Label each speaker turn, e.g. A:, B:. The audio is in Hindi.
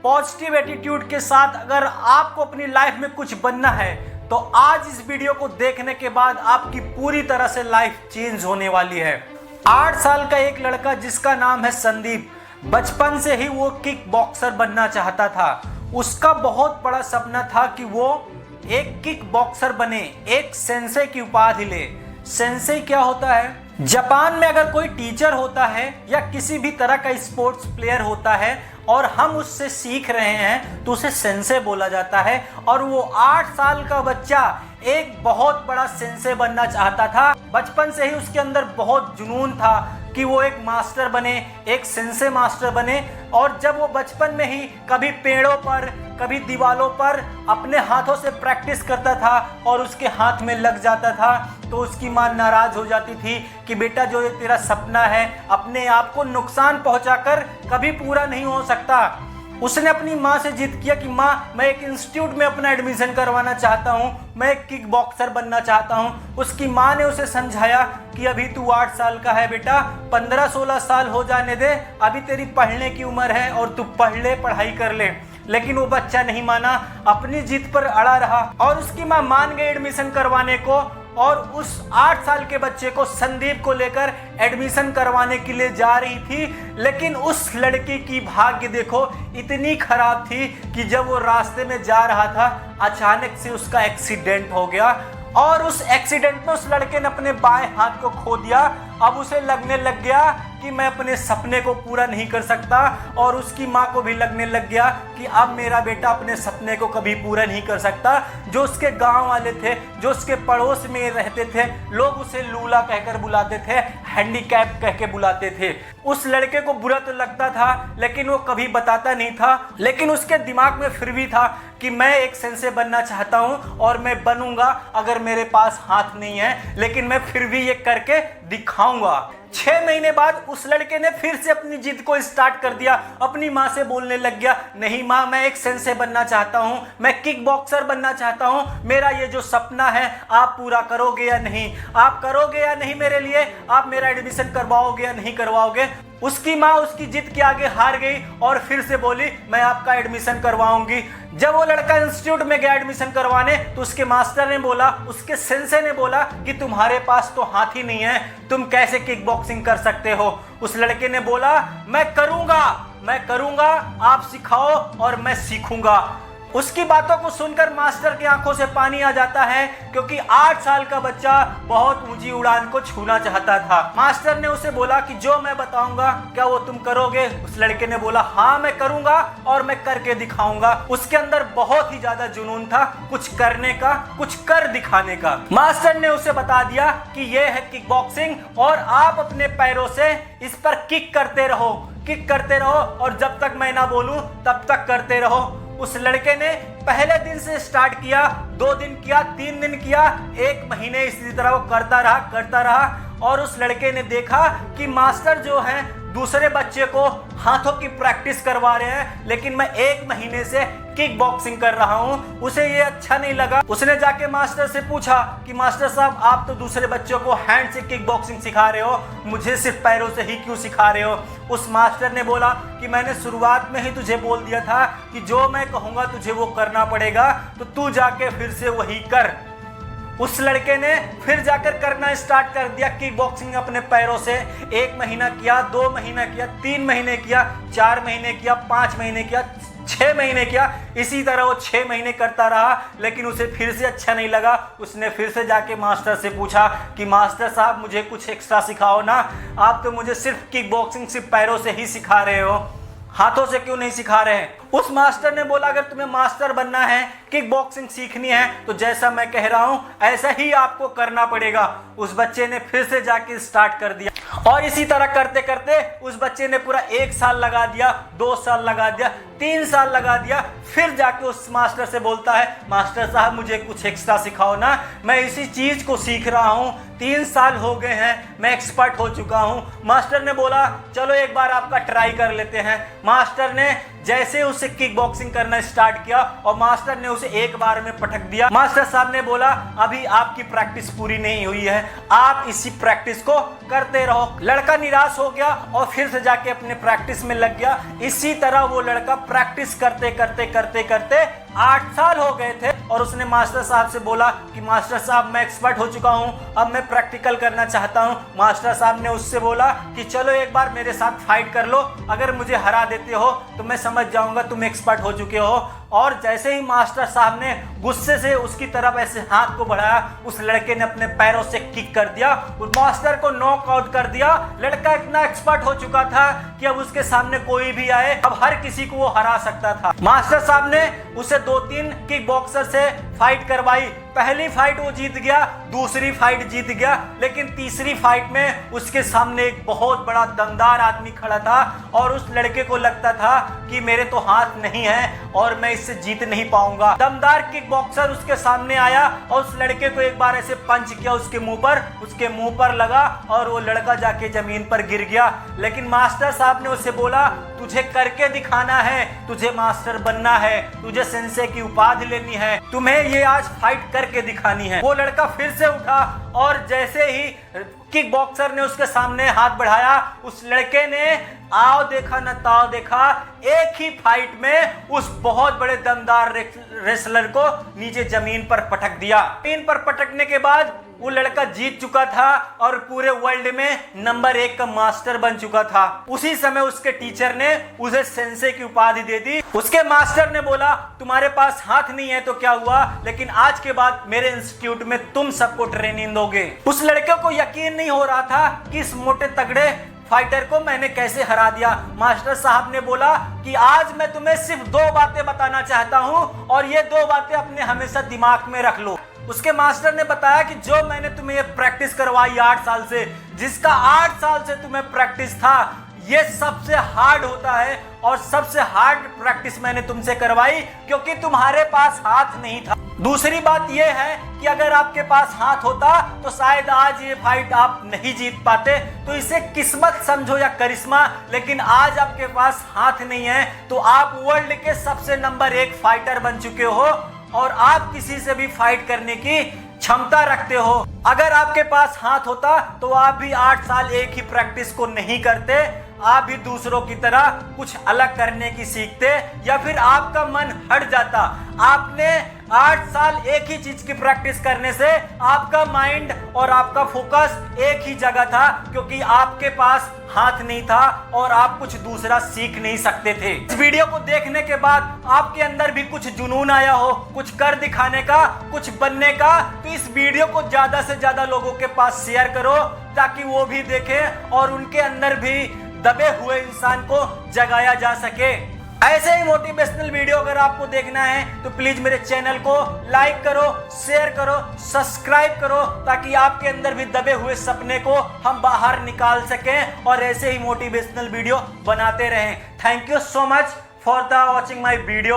A: पॉजिटिव एटीट्यूड के साथ अगर आपको अपनी लाइफ में कुछ बनना है तो आज इस वीडियो को देखने के बाद आपकी पूरी तरह से लाइफ चेंज होने वाली है। 8 साल का एक लड़का जिसका नाम है संदीप, बचपन से ही वो किक बॉक्सर बनना चाहता था। उसका बहुत बड़ा सपना था कि वो एक किक बॉक्सर बने, एक सेंसे की उपाधि ले। सेंसे क्या होता है? जापान में अगर कोई टीचर होता है या किसी भी तरह का स्पोर्ट्स प्लेयर होता है और हम उससे सीख रहे हैं तो उसे सेंसे बोला जाता है। और वो 8 साल का बच्चा एक बहुत बड़ा सेंसे बनना चाहता था। बचपन से ही उसके अंदर बहुत जुनून था कि वो एक मास्टर बने, एक सेंसे मास्टर बने। और जब वो बचपन में ही कभी पेड़ों पर, कभी दीवालों पर अपने हाथों से प्रैक्टिस करता था और उसके हाथ में लग जाता था तो उसकी माँ नाराज हो जाती थी कि बेटा जो ये तेरा सपना है अपने आप को नुकसान पहुंचाकर कभी पूरा नहीं हो सकता। उसने अपनी माँ से जिद किया कि माँ, मैं एक इंस्टीट्यूट में अपना एडमिशन करवाना चाहता हूँ, मैं एक किक बॉक्सर बनना चाहता हूँ। उसकी माँ ने उसे समझाया कि अभी तू 8 साल का है बेटा, 15-16 साल हो जाने दे, अभी तेरी पढ़ने की उम्र है और तू पढ़ ले, पढ़ाई कर ले। लेकिन वो बच्चा नहीं माना, अपनी जिद पर अड़ा रहा और उसकी माँ मान गई एडमिशन करवाने को। और उस 8 साल के बच्चे को, संदीप को लेकर एडमिशन करवाने के लिए जा रही थी। लेकिन उस लड़की की भाग्य देखो इतनी खराब थी कि जब वो रास्ते में जा रहा था अचानक से उसका एक्सीडेंट हो गया और उस एक्सीडेंट में उस लड़के ने अपने बाएं हाथ को खो दिया। अब उसे लगने लग गया कि मैं अपने सपने को पूरा नहीं कर सकता और उसकी माँ को भी लगने लग गया कि अब मेरा बेटा अपने सपने को कभी पूरा नहीं कर सकता। जो उसके गांव वाले थे, जो उसके पड़ोस में रहते थे, लोग उसे लूला कहकर बुलाते थे, हैंडीकैप कह के बुलाते थे। उस लड़के को बुरा तो लगता था लेकिन वो कभी बताता नहीं था। लेकिन उसके दिमाग में फिर भी था कि मैं एक सेंसे बनना चाहता हूँ और मैं बनूंगा। अगर मेरे पास हाथ नहीं है लेकिन मैं फिर भी ये करके दिखाऊंगा। 6 महीने बाद उस लड़के ने फिर से अपनी जिद को स्टार्ट कर दिया। अपनी माँ से बोलने लग गया, नहीं माँ, मैं एक सेंसे बनना चाहता हूँ, मैं किक बॉक्सर बनना चाहता हूँ। मेरा ये जो सपना है आप पूरा करोगे या नहीं? आप करोगे या नहीं मेरे लिए? आप मेरा एडमिशन करवाओगे या नहीं करवाओगे? उसकी माँ उसकी जिद के आगे हार गई और फिर से बोली, मैं आपका एडमिशन करवाऊंगी। जब वो लड़का इंस्टीट्यूट में गया एडमिशन करवाने तो उसके मास्टर ने बोला, उसके सेंसे ने बोला कि तुम्हारे पास तो हाथ ही नहीं है, तुम कैसे किक बॉक्सिंग कर सकते हो? उस लड़के ने बोला, मैं करूंगा, आप सिखाओ और मैं सीखूंगा। उसकी बातों को सुनकर मास्टर की आंखों से पानी आ जाता है क्योंकि 8 साल का बच्चा बहुत ऊंची उड़ान को छूना चाहता था। मास्टर ने उसे बोला कि जो मैं बताऊंगा क्या वो तुम करोगे? उस लड़के ने बोला, हाँ मैं करूंगा और मैं करके दिखाऊंगा। उसके अंदर बहुत ही ज्यादा जुनून था कुछ करने का, कुछ कर दिखाने का। मास्टर ने उसे बता दिया कि ये है किक बॉक्सिंग और आप अपने पैरों से इस पर किक करते रहो और जब तक मैं ना बोलूं तब तक करते रहो। उस लड़के ने पहले दिन से स्टार्ट किया, 2 दिन किया, 3 दिन किया, 1 महीने इसी तरह वो करता रहा। और उस लड़के ने देखा कि मास्टर जो है दूसरे बच्चे को हाथों की प्रैक्टिस करवा रहे हैं लेकिन मैं 1 महीने से किक बॉक्सिंग कर रहा हूं। उसे ये अच्छा नहीं लगा। उसने जाके मास्टर से पूछा कि मास्टर साहब, आप तो दूसरे बच्चों को हैंड से किक बॉक्सिंग सिखा रहे हो, मुझे सिर्फ पैरों से ही क्यों सिखा रहे हो? उस मास्टर ने बोला कि मैंने शुरुआत में ही तुझे बोल दिया था कि जो मैं कहूँगा तुझे वो करना पड़ेगा, तो तू जाके फिर से वही कर। उस लड़के ने फिर जाकर करना स्टार्ट कर दिया किक बॉक्सिंग अपने पैरों से। 1 महीना किया, 2 महीना किया, 3 महीने किया, 4 महीने किया, 5 महीने किया, 6 महीने किया। इसी तरह वो 6 महीने करता रहा लेकिन उसे फिर से अच्छा नहीं लगा। उसने फिर से जाके मास्टर से पूछा कि मास्टर साहब, मुझे कुछ एक्स्ट्रा सिखाओ ना, आप तो मुझे सिर्फ किक बॉक्सिंग सिर्फ पैरों से ही सिखा रहे हो, हाथों से क्यों नहीं सिखा रहे हैं? उस मास्टर ने बोला, अगर तुम्हें मास्टर बनना है, किक बॉक्सिंग सीखनी है तो जैसा मैं कह रहा हूं ऐसा ही आपको करना पड़ेगा। उस बच्चे ने फिर से जाके स्टार्ट कर दिया और इसी तरह करते करते उस बच्चे ने पूरा 1 साल लगा दिया, 2 साल लगा दिया, 3 साल लगा दिया। फिर जाके उस मास्टर से बोलता है, मास्टर साहब मुझे कुछ एक्स्ट्रा सिखाओ ना, मैं इसी चीज को सीख रहा हूँ, 3 साल हो गए हैं, मैं एक्सपर्ट हो चुका हूँ। मास्टर ने बोला, चलो एक बार आपका ट्राई कर लेते हैं। मास्टर ने जैसे उसे किक बॉक्सिंग करना स्टार्ट किया और मास्टर ने उसे एक बार में पटक दिया। मास्टर साहब ने बोला अभी आपकी प्रैक्टिस पूरी नहीं हुई है, आप इसी प्रैक्टिस को करते रहो। लड़का निराश हो गया और फिर से जाके अपने प्रैक्टिस में लग गया। इसी तरह वो लड़का प्रैक्टिस करते करते करते करते 8 साल हो गए थे और उसने मास्टर साहब से बोला कि मास्टर साहब मैं एक्सपर्ट हो चुका हूं, अब मैं प्रैक्टिकल करना चाहता हूं। मास्टर साहब ने उससे बोला कि चलो एक बार मेरे साथ फाइट कर लो, अगर मुझे हरा देते हो तो मैं समझ जाऊंगा तुम एक्सपर्ट हो चुके हो। और जैसे ही मास्टर साहब ने गुस्से से उसकी तरफ ऐसे हाथ को बढ़ाया, उस लड़के ने अपने पैरों से किक कर दिया, उस मास्टर को नॉकआउट कर दिया। लड़का इतना एक्सपर्ट हो चुका था कि अब उसके सामने कोई भी आए अब हर किसी को वो हरा सकता था। मास्टर साहब ने उसे 2-3 किक बॉक्सर से फाइट करवाई। पहली फाइट वो जीत गया, दूसरी फाइट जीत गया, लेकिन तीसरी फाइट में उसके सामने एक बहुत बड़ा दमदार आदमी खड़ा था और उस लड़के को लगता था कि मेरे तो हाथ नहीं है और मैं इससे जीत नहीं पाऊंगा। दमदार किक बॉक्सर उसके सामने आया और उस लड़के को एक बार ऐसे पंच किया उसके मुंह पर लगा और वो लड़का जाके जमीन पर गिर गया। लेकिन मास्टर साहब ने उसे बोला तुझे करके दिखाना है, तुझे मास्टर बनना है, तुझे सेंसे की उपाधि लेनी है, तुम्हें ये आज फाइट करके दिखानी है। वो लड़का फिर से उठा और जैसे ही किक बॉक्सर ने उसके सामने हाथ बढ़ाया, उस लड़के ने आओ देखा न ताओ देखा, एक ही फाइट में उस बहुत बड़े दमदार रेसलर को नीचे जमीन पर पटक दिया। जमीन पर पटकने के बाद वो लड़का जीत चुका था और पूरे वर्ल्ड में नंबर 1 का मास्टर बन चुका था। उसी समय उसके टीचर ने उसे सेंसे की उपाधि दे दी। उसके मास्टर ने बोला तुम्हारे पास हाथ नहीं है तो क्या हुआ, लेकिन आज के बाद मेरे इंस्टीट्यूट में तुम सबको ट्रेनिंग दोगे। उस लड़के को यकीन नहीं हो रहा था कि इस मोटे तगड़े फाइटर को मैंने कैसे हरा दिया। मास्टर साहब ने बोला कि आज मैं तुम्हें सिर्फ 2 बातें बताना चाहता हूं और ये 2 बातें अपने हमेशा दिमाग में रख लो। उसके मास्टर ने बताया कि जो मैंने तुम्हें ये प्रैक्टिस करवाई 8 साल से, जिसका 8 साल से तुम्हें प्रैक्टिस था, ये सबसे हार्ड होता है और सबसे हार्ड प्रैक्टिस मैंने तुमसे करवाई क्योंकि तुम्हारे पास हाथ नहीं था। दूसरी बात यह है कि अगर आपके पास हाथ होता तो शायद आज ये फाइट आप नहीं जीत पाते, तो इसे किस्मत समझो या करिश्मा, लेकिन आज आपके पास हाथ नहीं है तो आप वर्ल्ड के सबसे नंबर 1 फाइटर बन चुके हो और आप किसी से भी फाइट करने की क्षमता रखते हो। अगर आपके पास हाथ होता तो आप भी 8 साल एक ही प्रैक्टिस को नहीं करते, आप भी दूसरों की तरह कुछ अलग करने की सीखते या फिर आपका मन हट जाता। आपने 8 साल एक ही चीज की प्रैक्टिस करने से आपका माइंड और आपका फोकस एक ही जगह था क्योंकि आपके पास हाथ नहीं था और आप कुछ दूसरा सीख नहीं सकते थे। इस वीडियो को देखने के बाद आपके अंदर भी कुछ जुनून आया हो, कुछ कर दिखाने का, कुछ बनने का, तो इस वीडियो को ज्यादा से ज्यादा लोगों के पास शेयर करो ताकि वो भी देखें और उनके अंदर भी दबे हुए इंसान को जगाया जा सके। ऐसे ही मोटिवेशनल वीडियो अगर आपको देखना है तो प्लीज मेरे चैनल को लाइक करो, शेयर करो, सब्सक्राइब करो ताकि आपके अंदर भी दबे हुए सपने को हम बाहर निकाल सकें और ऐसे ही मोटिवेशनल वीडियो बनाते रहें। Thank you so much for the watching my video.